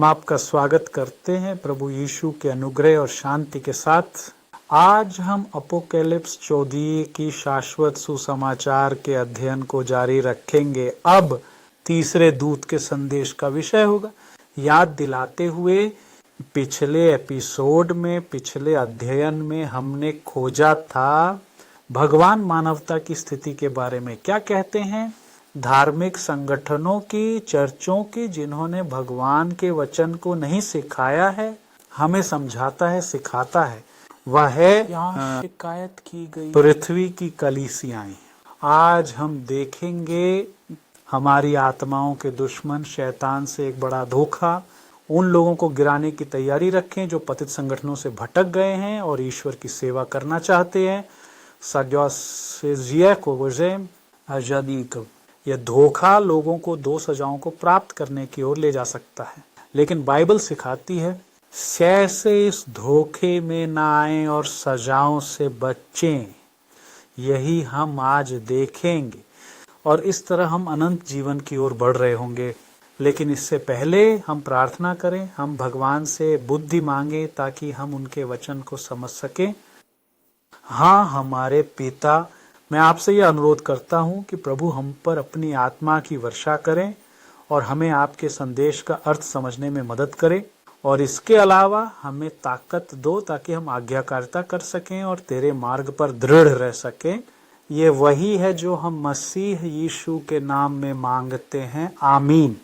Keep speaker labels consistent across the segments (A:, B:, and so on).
A: आपका स्वागत करते हैं प्रभु यीशु के अनुग्रह और शांति के साथ। आज हम अपोकैलिप्स 14 की शाश्वत सुसमाचार के अध्ययन को जारी रखेंगे। अब तीसरे दूत के संदेश का विषय होगा। याद दिलाते हुए पिछले एपिसोड में, पिछले अध्ययन में हमने खोजा था भगवान मानवता की स्थिति के बारे में। क्या कहते हैं? धार्मिक संगठनों की, चर्चों की, जिन्होंने भगवान के वचन को नहीं सिखाया है, हमें समझाता है, सिखाता है, वह है यहाँ शिकायत की गई पृथ्वी की कलीसियाएं। आज हम देखेंगे हमारी आत्माओं के दुश्मन शैतान से एक बड़ा धोखा। उन लोगों को गिराने की तैयारी रखें जो पतित संगठनों से भटक गए हैं और ईश्वर की सेवा करना चाहते हैं। यह धोखा लोगों को दो सजाओं को प्राप्त करने की ओर ले जा सकता है, लेकिन बाइबल सिखाती है कैसे इस धोखे में ना आए और सजाओं से बचें। यही हम आज देखेंगे और इस तरह हम अनंत जीवन की ओर बढ़ रहे होंगे। लेकिन इससे पहले हम प्रार्थना करें, हम भगवान से बुद्धि मांगे ताकि हम उनके वचन को समझ सकें। हाँ हमारे पिता, मैं आपसे यह अनुरोध करता हूँ कि प्रभु हम पर अपनी आत्मा की वर्षा करें और हमें आपके संदेश का अर्थ समझने में मदद करें, और इसके अलावा हमें ताकत दो ताकि हम आज्ञाकारिता कर सकें और तेरे मार्ग पर दृढ़ रह सकें। ये वही है जो हम मसीह यीशु के नाम में मांगते हैं, आमीन।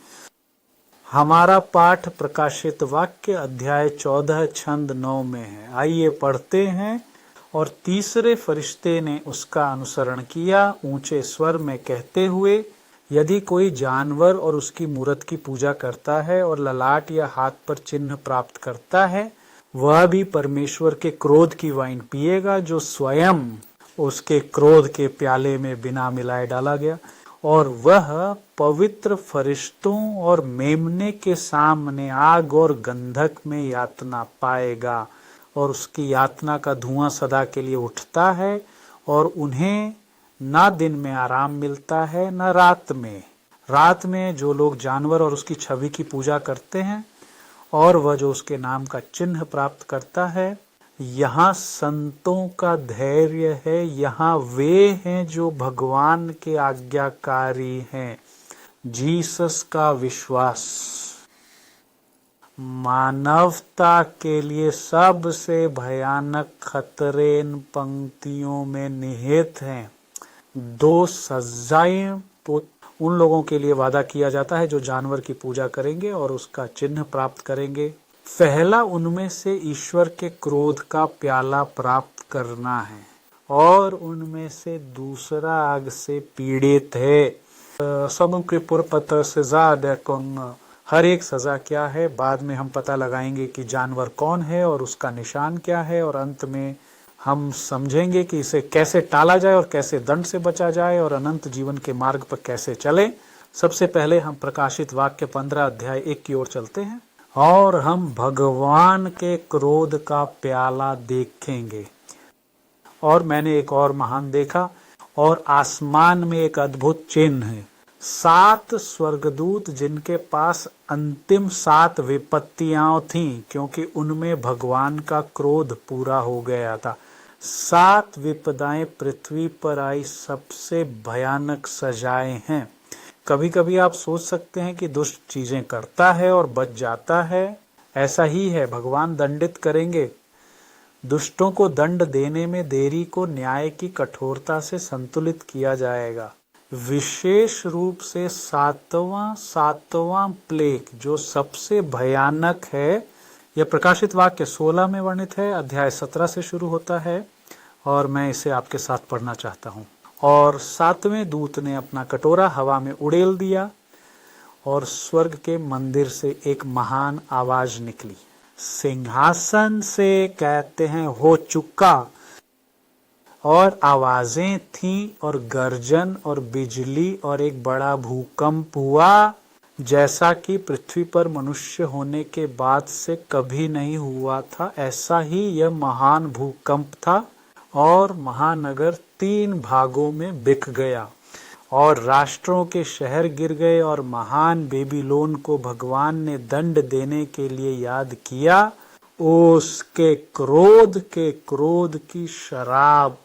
A: हमारा पाठ प्रकाशित वाक्य अध्याय 14 छंद 9 में है। आइए पढ़ते हैं। और तीसरे फरिश्ते ने उसका अनुसरण किया, ऊंचे स्वर में कहते हुए, यदि कोई जानवर और उसकी मूरत की पूजा करता है और ललाट या हाथ पर चिन्ह प्राप्त करता है, वह भी परमेश्वर के क्रोध की वाइन पिएगा, जो स्वयं उसके क्रोध के प्याले में बिना मिलाए डाला गया। और वह पवित्र फरिश्तों और मेमने के सामने आग और गंधक में यातना पाएगा, और उसकी यातना का धुआं सदा के लिए उठता है, और उन्हें ना दिन में आराम मिलता है न रात में। रात में जो लोग जानवर और उसकी छवि की पूजा करते हैं और वह जो उसके नाम का चिन्ह प्राप्त करता है, यहाँ संतों का धैर्य है। यहाँ वे हैं जो भगवान के आज्ञाकारी हैं। जीसस का विश्वास मानवता के लिए सबसे भयानक खतरे इन पंक्तियों में निहित हैं। दो सजाएं उन लोगों के लिए वादा किया जाता है जो जानवर की पूजा करेंगे और उसका चिन्ह प्राप्त करेंगे। पहला उनमें से ईश्वर के क्रोध का प्याला प्राप्त करना है, और उनमें से दूसरा आग से पीड़ित है। हर एक सजा क्या है, बाद में हम पता लगाएंगे कि जानवर कौन है और उसका निशान क्या है, और अंत में हम समझेंगे कि इसे कैसे टाला जाए और कैसे दंड से बचा जाए और अनंत जीवन के मार्ग पर कैसे चले। सबसे पहले हम प्रकाशित वाक्य 15 अध्याय 1 की ओर चलते हैं, और हम भगवान के क्रोध का प्याला देखेंगे। और मैंने एक और महान देखा, और आसमान में एक अद्भुत चिन्ह है। 7 स्वर्गदूत जिनके पास अंतिम 7 विपत्तियां थीं, क्योंकि उनमें भगवान का क्रोध पूरा हो गया था। 7 विपदाएं पृथ्वी पर आई सबसे भयानक सजाएं हैं। कभी कभी आप सोच सकते हैं कि दुष्ट चीजें करता है और बच जाता है। ऐसा ही है, भगवान दंडित करेंगे। दुष्टों को दंड देने में देरी को न्याय की कठोरता से संतुलित किया जाएगा। विशेष रूप से सातवां प्लेग जो सबसे भयानक है, यह प्रकाशित वाक्य 16 में वर्णित है, अध्याय 17 से शुरू होता है, और मैं इसे आपके साथ पढ़ना चाहता हूँ। और 7वें दूत ने अपना कटोरा हवा में उड़ेल दिया, और स्वर्ग के मंदिर से एक महान आवाज निकली। सिंहासन से कहते हैं हो चुका, और आवाजें थीं और गर्जन और बिजली और एक बड़ा भूकंप हुआ, जैसा कि पृथ्वी पर मनुष्य होने के बाद से कभी नहीं हुआ था। ऐसा ही यह महान भूकंप था, और महानगर 3 भागों में बिक गया। और राष्ट्रों के शहर गिर गए और महान बेबीलोन को भगवान ने दंड देने के लिए याद किया। उसके क्रोध की शराब।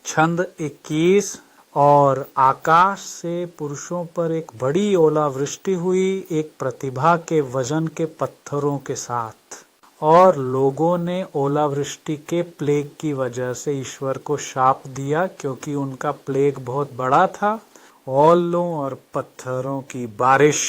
A: छंद 21। और आकाश से पुरुषों पर एक बड़ी ओलावृष्टि हुई, एक प्रतिभा के वजन के पत्थरों के साथ। और लोगों ने ओलावृष्टि के प्लेग की वजह से ईश्वर को शाप दिया, क्योंकि उनका प्लेग बहुत बड़ा था। ओलों और पत्थरों की बारिश।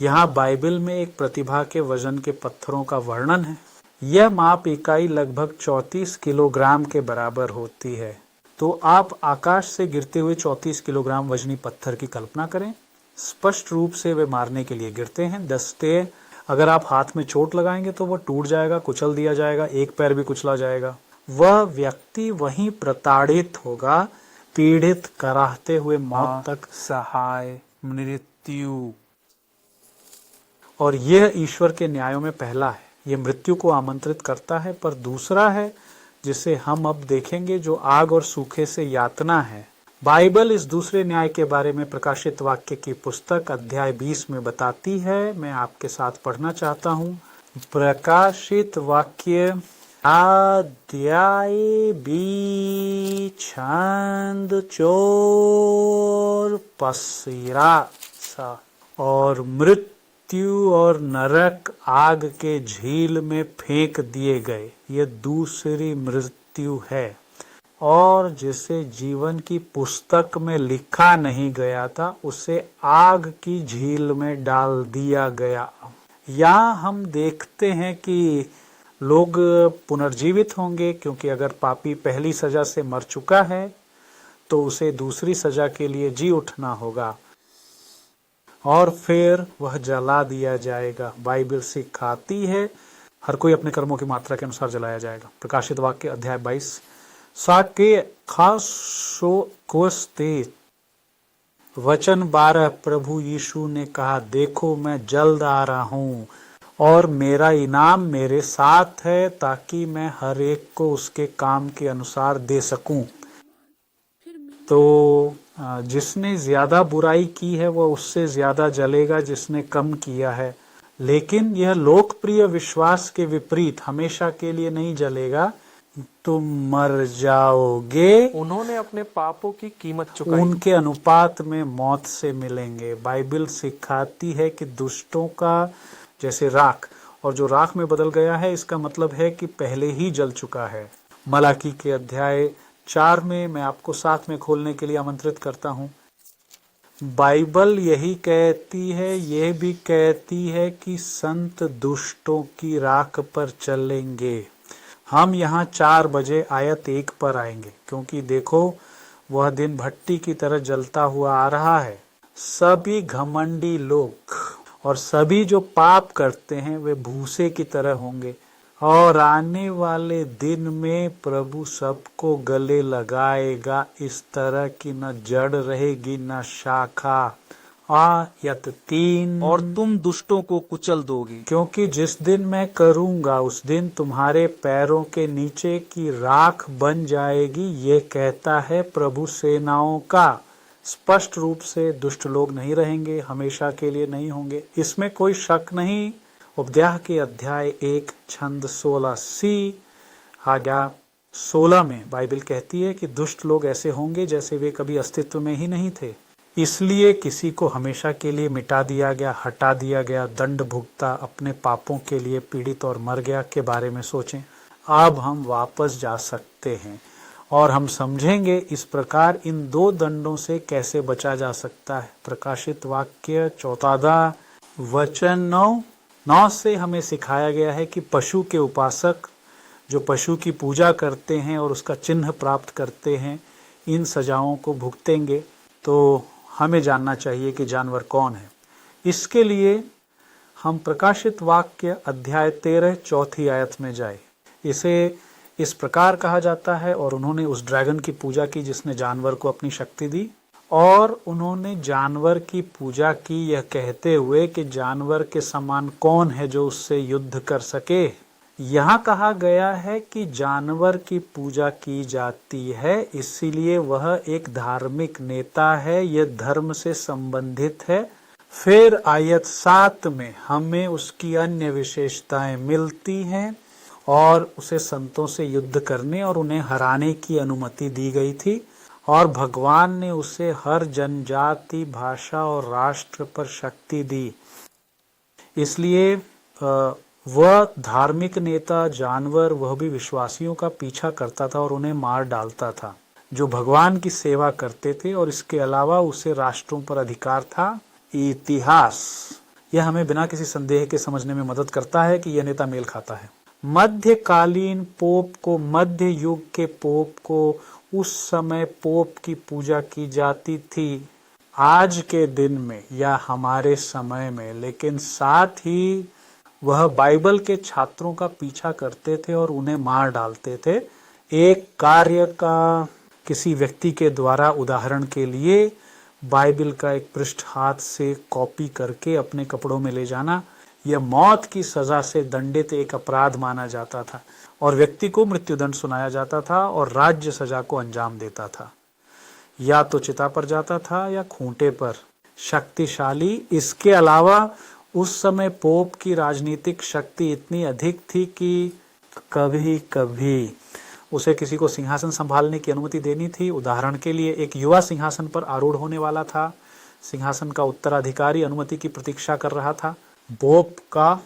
A: यहाँ बाइबल में एक प्रतिभा के वजन के पत्थरों का वर्णन है। यह माप इकाई लगभग 34 किलोग्राम के बराबर होती है। तो आप आकाश से गिरते हुए 34 किलोग्राम वजनी पत्थर की कल्पना करें। स्पष्ट रूप से वे मारने के लिए गिरते हैं। दस्ते, अगर आप हाथ में चोट लगाएंगे तो वह टूट जाएगा, कुचल दिया जाएगा, एक पैर भी कुचला जाएगा। वह व्यक्ति वहीं प्रताड़ित होगा, पीड़ित कराहते हुए मौत तक,
B: सहाय, मृत्यु।
A: और यह ईश्वर के न्यायों में पहला है। यह मृत्यु को आमंत्रित करता है। पर दूसरा है, जिसे हम अब देखेंगे, जो आग और सूखे से यातना है। बाइबल इस दूसरे न्याय के बारे में प्रकाशित वाक्य की पुस्तक अध्याय 20 में बताती है। मैं आपके साथ पढ़ना चाहता हूँ। प्रकाशित वाक्य अध्याय 20 छंद 4 पसीरा सा। और मृत्यु और नरक आग के झील में फेंक दिए गए। यह दूसरी मृत्यु है। और जिसे जीवन की पुस्तक में लिखा नहीं गया था, उसे आग की झील में डाल दिया गया। यहाँ हम देखते हैं कि लोग पुनर्जीवित होंगे, क्योंकि अगर पापी पहली सजा से मर चुका है तो उसे दूसरी सजा के लिए जी उठना होगा, और फिर वह जला दिया जाएगा। बाइबल सिखाती है हर कोई अपने कर्मों की मात्रा के अनुसार जलाया जाएगा। प्रकाशित वाक्य अध्याय 22 साके खासो कोस्ते। वचन 12 प्रभु यीशु ने कहा, देखो मैं जल्द आ रहा हूँ और मेरा इनाम मेरे साथ है, ताकि मैं हर एक को उसके काम के अनुसार दे सकूं। तो जिसने ज्यादा बुराई की है वह उससे ज्यादा जलेगा जिसने कम किया है। लेकिन यह लोकप्रिय विश्वास के विपरीत हमेशा के लिए नहीं जलेगा। तुम मर जाओगे।
B: उन्होंने अपने पापों की कीमत चुकाई।
A: उनके अनुपात में मौत से मिलेंगे। बाइबल सिखाती है कि दुष्टों का जैसे राख, और जो राख में बदल गया है, इसका मतलब है कि पहले ही जल चुका है। मलाकी के अध्याय 4 में मैं आपको साथ में खोलने के लिए आमंत्रित करता हूँ। बाइबल यही कहती है, यह भी कहती है कि संत दुष्टों की राख पर चलेंगे। हम यहाँ 4 बजे आयत 1 पर आएंगे, क्योंकि देखो वह दिन भट्टी की तरह जलता हुआ आ रहा है। सभी घमंडी लोग और सभी जो पाप करते हैं वे भूसे की तरह होंगे, और आने वाले दिन में प्रभु सबको गले लगाएगा, इस तरह की न जड़ रहेगी न शाखा। आयत 3
B: और तुम दुष्टों को कुचल दोगे,
A: क्योंकि जिस दिन मैं करूंगा उस दिन तुम्हारे पैरों के नीचे की राख बन जाएगी, ये कहता है प्रभु सेनाओं का। स्पष्ट रूप से दुष्ट लोग नहीं रहेंगे, हमेशा के लिए नहीं होंगे, इसमें कोई शक नहीं। उपदेश के अध्याय 1 छंद 16 सी आज्ञा 16 में बाइबल कहती है कि दुष्ट लोग ऐसे होंगे जैसे वे कभी अस्तित्व में ही नहीं थे। इसलिए किसी को हमेशा के लिए मिटा दिया गया, हटा दिया गया, दंड भुगता, अपने पापों के लिए पीड़ित और मर गया के बारे में सोचें। अब हम वापस जा सकते हैं और हम समझेंगे इस प्रकार इन 2 दंडों से कैसे बचा जा सकता है। प्रकाशित वाक्य 14 वचन 9 से हमें सिखाया गया है कि पशु के उपासक जो पशु की पूजा करते हैं और उसका चिन्ह प्राप्त करते हैं, इन सजाओं को भुगतेंगे। तो हमें जानना चाहिए कि जानवर कौन है। इसके लिए हम प्रकाशित वाक्य अध्याय 13 चौथी आयत में जाए। इसे इस प्रकार कहा जाता है, और उन्होंने उस ड्रैगन की पूजा की जिसने जानवर को अपनी शक्ति दी, और उन्होंने जानवर की पूजा की यह कहते हुए कि जानवर के समान कौन है जो उससे युद्ध कर सके। यहाँ कहा गया है कि जानवर की पूजा की जाती है, इसीलिए वह एक धार्मिक नेता है, यह धर्म से संबंधित है। फिर आयत 7 में हमें उसकी अन्य विशेषताएं मिलती हैं और उसे संतों से युद्ध करने और उन्हें हराने की अनुमति दी गई थी और भगवान ने उसे हर जनजाति, भाषा और राष्ट्र पर शक्ति दी। इसलिए वह धार्मिक नेता जानवर, वह भी विश्वासियों का पीछा करता था और उन्हें मार डालता था जो भगवान की सेवा करते थे, और इसके अलावा उसे राष्ट्रों पर अधिकार था। इतिहास यह हमें बिना किसी संदेह के समझने में मदद करता है कि यह नेता मेल खाता है। मध्यकालीन पोप को, मध्य युग के पोप को, उस समय पोप की पूजा की जाती थी आज के दिन में या हमारे समय में, लेकिन साथ ही वह बाइबल के छात्रों का पीछा करते थे और उन्हें मार डालते थे। एक कार्य का किसी व्यक्ति के द्वारा, उदाहरण के लिए बाइबल का एक पृष्ठ हाथ से कॉपी करके अपने कपड़ों में ले जाना, यह मौत की सजा से दंडित एक अपराध माना जाता था और व्यक्ति को मृत्युदंड सुनाया जाता था और राज्य सजा को अंजाम देता था। या तो चिता पर जाता था या खूंटे पर। शक्तिशाली, इसके अलावा उस समय पोप की राजनीतिक शक्ति इतनी अधिक थी कि कभी कभी उसे किसी को सिंहासन संभालने की अनुमति देनी थी। उदाहरण के लिए एक युवा सिंहासन पर आरूढ़ होने वाला था, सिंहासन का उत्तराधिकारी अनुमति की प्रतीक्षा कर रहा था। पोप का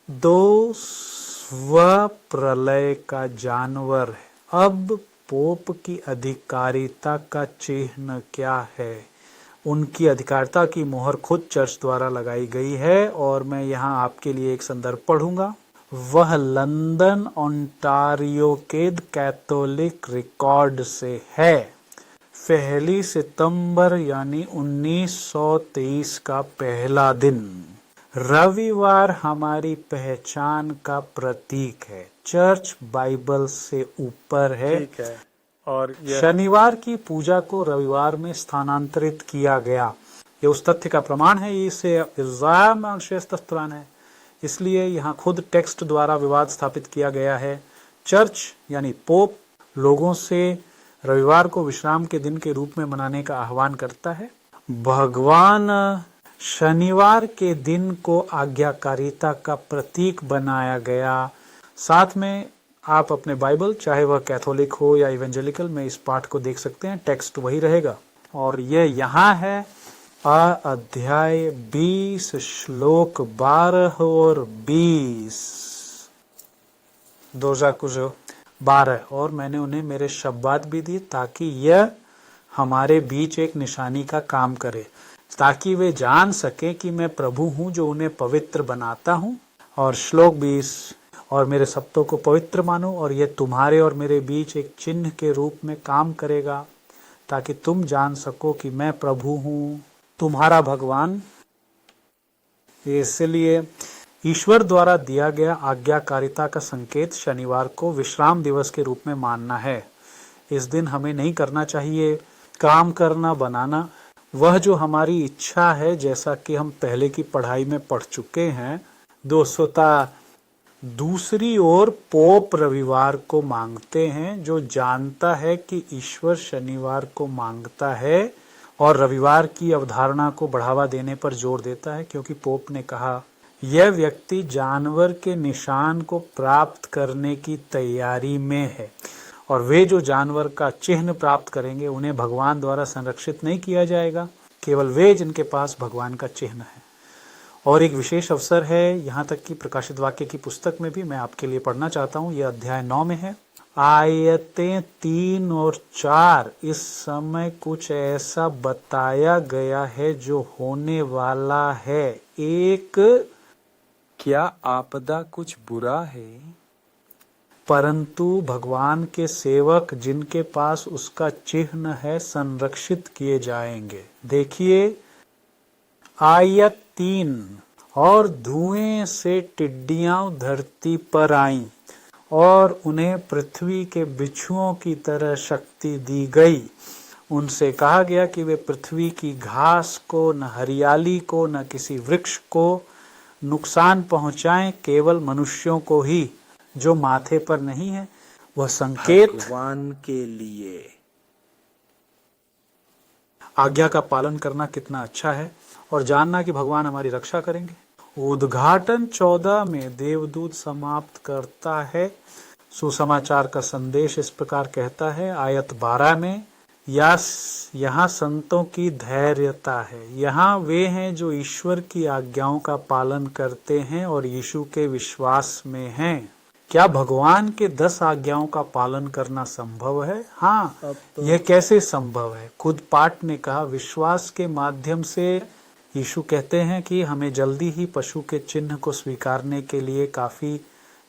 A: 2 स्वप्रलय का जानवर है। अब पोप की अधिकारिता का चिन्ह क्या है? उनकी अधिकारिता की मोहर खुद चर्च द्वारा लगाई गई है और मैं यहाँ आपके लिए एक संदर्भ पढ़ूंगा। वह लंदन, ओंटारियो के कैथोलिक रिकॉर्ड से है। 1 सितंबर यानी 1923 का पहला दिन। रविवार हमारी पहचान का प्रतीक है। चर्च बाइबल से ऊपर है।
B: ठीक है। और
A: शनिवार की पूजा को रविवार में स्थानांतरित किया गया। ये उस तथ्य का प्रमाण है, इसे है। इसलिए यहाँ खुद टेक्स्ट द्वारा विवाद स्थापित किया गया है। चर्च यानी पोप लोगों से रविवार को विश्राम के दिन के रूप में मनाने का आह्वान करता है। भगवान शनिवार के दिन को आज्ञाकारिता का प्रतीक बनाया गया। साथ में आप अपने बाइबल, चाहे वह कैथोलिक हो या इवेंजेलिकल, में इस पाठ को देख सकते हैं। टेक्स्ट वही रहेगा और यह यहाँ है अध्याय 20 श्लोक 12 और 20। 12 और मैंने उन्हें मेरे शब्दात भी दिए ताकि यह हमारे बीच एक निशानी का काम करे, ताकि वे जान सके कि मैं प्रभु हूँ जो उन्हें पवित्र बनाता हूँ। और श्लोक 20, और मेरे शब्दों को पवित्र मानो और यह तुम्हारे और मेरे बीच एक चिन्ह के रूप में काम करेगा, ताकि तुम जान सको कि मैं प्रभु हूँ, तुम्हारा भगवान। इसलिए ईश्वर द्वारा दिया गया आज्ञाकारिता का संकेत शनिवार को विश्राम दिवस के रूप में मानना है। इस दिन हमें नहीं करना चाहिए काम करना, बनाना। वह जो हमारी इच्छा है, जैसा कि हम पहले की पढ़ाई में पढ़ चुके हैं। दूसरी ओर पोप रविवार को मांगते हैं, जो जानता है कि ईश्वर शनिवार को मांगता है और रविवार की अवधारणा को बढ़ावा देने पर जोर देता है, क्योंकि पोप ने कहा यह व्यक्ति जानवर के निशान को प्राप्त करने की तैयारी में है और वे जो जानवर का चिन्ह प्राप्त करेंगे उन्हें भगवान द्वारा संरक्षित नहीं किया जाएगा, केवल वे जिनके पास भगवान का चिन्ह है। और एक विशेष अवसर है, यहाँ तक कि प्रकाशित वाक्य की पुस्तक में भी मैं आपके लिए पढ़ना चाहता हूँ। यह अध्याय 9 में है, आयतें 3 और 4। इस समय कुछ ऐसा बताया गया है जो होने वाला है। एक,
B: क्या आपदा कुछ बुरा है?
A: परंतु भगवान के सेवक जिनके पास उसका चिन्ह है संरक्षित किए जाएंगे। देखिए आयत 3, और धुएं से टिड्डियां धरती पर आईं और उन्हें पृथ्वी के बिच्छुओं की तरह शक्ति दी गई। उनसे कहा गया कि वे पृथ्वी की घास को, न हरियाली को, न किसी वृक्ष को नुकसान पहुंचाएं, केवल मनुष्यों को ही, जो माथे पर नहीं है वह संकेत
B: भगवान के लिए।
A: आज्ञा का पालन करना कितना अच्छा है और जानना कि भगवान हमारी रक्षा करेंगे। उद्घाटन 14 में देवदूत समाप्त करता है। सुसमाचार का संदेश इस प्रकार कहता है, आयत 12 में, यहाँ संतों की धैर्यता है। यहाँ वे हैं जो ईश्वर की आज्ञाओं का पालन करते हैं और यीशु के विश्वास में हैं। क्या भगवान के 10 आज्ञाओं का पालन करना संभव है? हाँ। यह कैसे संभव है? खुद पाठ ने कहा, विश्वास के माध्यम से यीशु कहते हैं कि हमें जल्दी ही पशु के चिन्ह को स्वीकारने के लिए काफी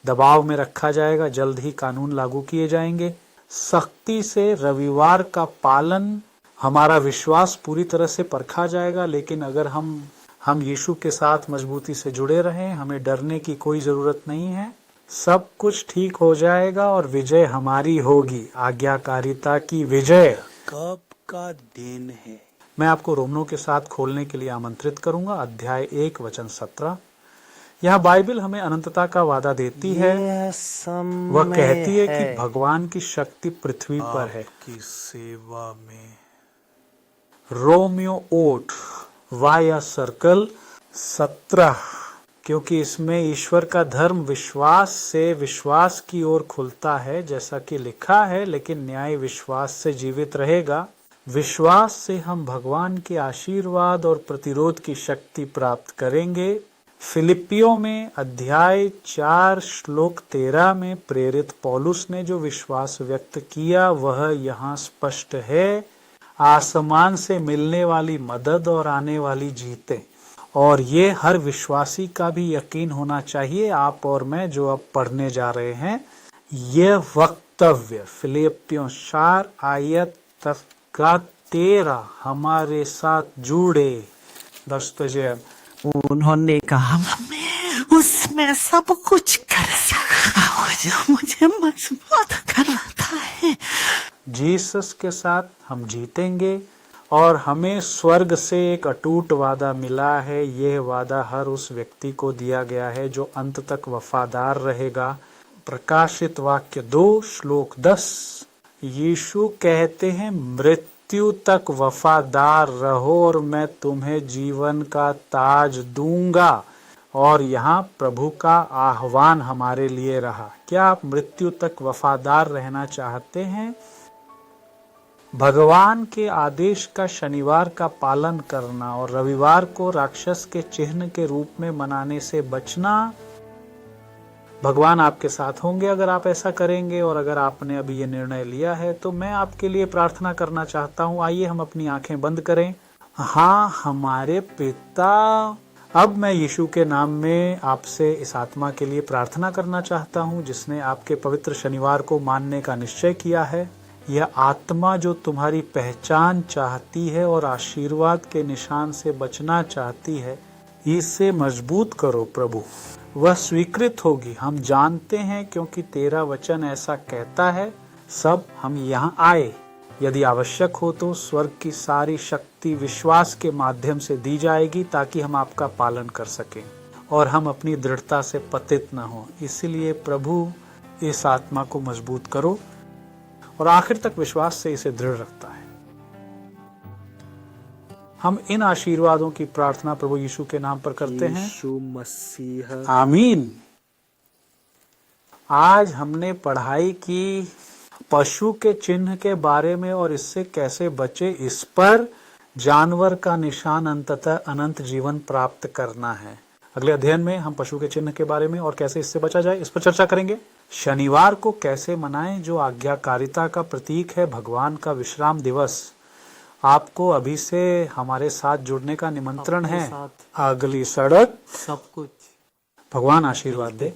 A: दबाव में रखा जाएगा, जल्द ही कानून लागू किए जाएंगे। सख्ती से रविवार का पालन, हमारा विश्वास पूरी तरह से परखा जाएगा, लेकिन अगर हम यीशु के साथ मजबूती से जुड़े रहें, हमें डरने की कोई जरूरत नहीं है। सब कुछ ठीक हो जाएगा और विजय हमारी होगी। आज्ञाकारिता की विजय
B: कब का दिन है?
A: मैं आपको रोमनों के साथ खोलने के लिए आमंत्रित करूंगा। अध्याय 1 वचन 17। यहाँ बाइबल हमें अनंतता का वादा देती है। वह कहती है कि भगवान की शक्ति पृथ्वी पर है,
B: की सेवा में।
A: रोमियो 8 वाया सर्कल 17, क्योंकि इसमें ईश्वर का धर्म विश्वास से विश्वास की ओर खुलता है, जैसा कि लिखा है, लेकिन न्याय विश्वास से जीवित रहेगा। विश्वास से हम भगवान के आशीर्वाद और प्रतिरोध की शक्ति प्राप्त करेंगे। फिलिपियों में अध्याय 4 श्लोक 13 में प्रेरित पौलुस ने जो विश्वास व्यक्त किया वह यहाँ स्पष्ट है। आसमान से मिलने वाली मदद और आने वाली जीतें, और ये हर विश्वासी का भी यकीन होना चाहिए। आप और मैं जो अब पढ़ने जा रहे हैं, यह वक्तव्य फिलिपियों 4 आयत 13 हमारे साथ जुड़े। दस्तजे
C: उन्होंने कहा, मैं उसमें सब कुछ कर सकता हूँ जो मुझे मजबूत करता है।
A: जीसस के साथ हम जीतेंगे और हमें स्वर्ग से एक अटूट वादा मिला है। यह वादा हर उस व्यक्ति को दिया गया है जो अंत तक वफादार रहेगा। प्रकाशित वाक्य 2 श्लोक 10, यीशु कहते हैं, मृत्यु तक वफादार रहो और मैं तुम्हें जीवन का ताज दूंगा। और यहाँ प्रभु का आह्वान हमारे लिए रहा। क्या आप मृत्यु तक वफादार रहना चाहते हैं? भगवान के आदेश का शनिवार का पालन करना और रविवार को राक्षस के चिन्ह के रूप में मनाने से बचना। भगवान आपके साथ होंगे अगर आप ऐसा करेंगे। और अगर आपने अभी ये निर्णय लिया है तो मैं आपके लिए प्रार्थना करना चाहता हूँ। आइए हम अपनी आंखें बंद करें। हाँ, हमारे पिता, अब मैं यीशु के नाम में आपसे इस आत्मा के लिए प्रार्थना करना चाहता हूँ जिसने आपके पवित्र शनिवार को मानने का निश्चय किया है। यह आत्मा जो तुम्हारी पहचान चाहती है और आशीर्वाद के निशान से बचना चाहती है, इसे मजबूत करो प्रभु। वह स्वीकृत होगी, हम जानते हैं, क्योंकि तेरा वचन ऐसा कहता है। सब हम यहाँ आए, यदि आवश्यक हो तो स्वर्ग की सारी शक्ति विश्वास के माध्यम से दी जाएगी ताकि हम आपका पालन कर सकें और हम अपनी दृढ़ता से पतित न हो। इसलिए प्रभु इस आत्मा को मजबूत करो और आखिर तक विश्वास से इसे दृढ़ रखता है। हम इन आशीर्वादों की प्रार्थना प्रभु यीशु के नाम पर करते हैं।
B: यीशु मसीह।
A: आमीन। आज हमने पढ़ाई की पशु के चिन्ह के बारे में और इससे कैसे बचे, इस पर जानवर का निशान अंततः अनंत जीवन प्राप्त करना है। अगले अध्ययन में हम पशु के चिन्ह के बारे में और कैसे इससे बचा जाए इस पर चर्चा करेंगे। शनिवार को कैसे मनाएं जो आज्ञाकारिता का प्रतीक है, भगवान का विश्राम दिवस। आपको अभी से हमारे साथ जुड़ने का निमंत्रण है। अगली सड़क
C: सब कुछ।
A: भगवान आशीर्वाद दे।